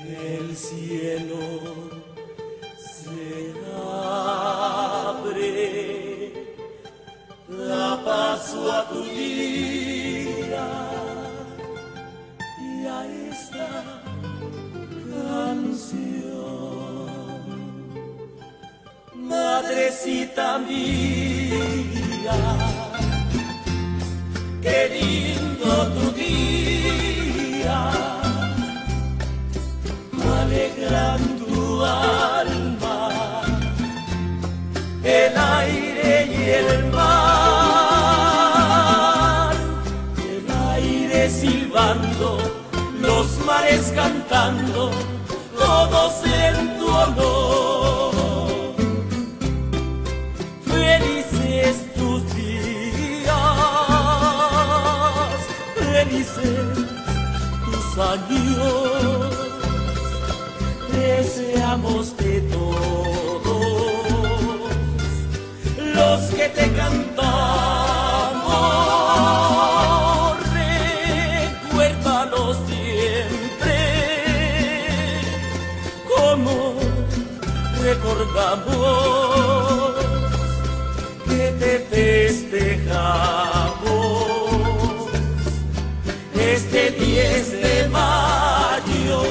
El cielo se abre, da paso a tu día y a esta canción. Madrecita mía, qué lindo tu día, alegran tu alma, el aire y el mar, el aire silbando, los mares cantando, todos en tu honor. Felices tus días, felices tus años, deseamos de todos los que te cantamos, recuérdalo siempre, como recordamos que te festejamos este 10 de mayo.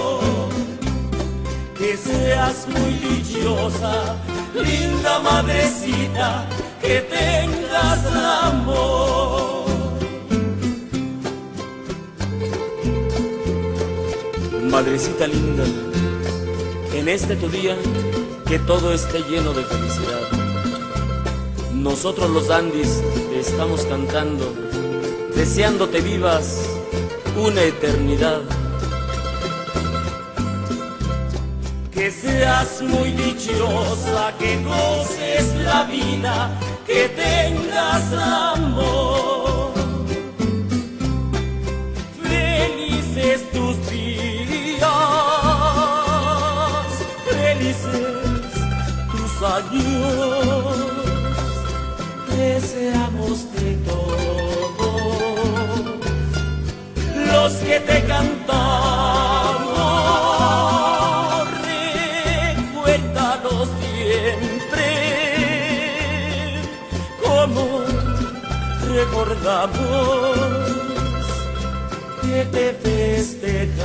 Que seas muy dichosa, linda madrecita, que tengas amor. Madrecita linda, en este tu día, que todo esté lleno de felicidad. Nosotros los dandis te estamos cantando, deseándote vivas una eternidad. Que seas muy dichosa, que goces la vida, que tengas amor. Felices tus días, felices tus años, deseamos de todos los que te cantamos, recuérdalo siempre, como recordamos que te festejamos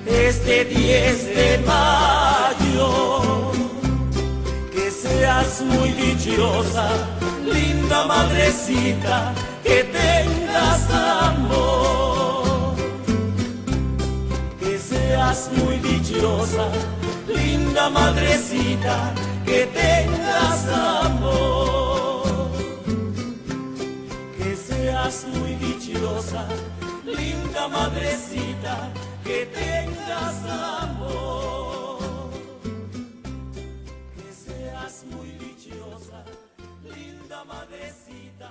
este 10 de mayo. Que seas muy dichosa, linda madrecita, que tengas amor. Que seas muy dichosa, linda madrecita, que tengas amor. Que seas muy dichosa, linda madrecita, que tengas amor. Que seas muy dichosa, linda madrecita.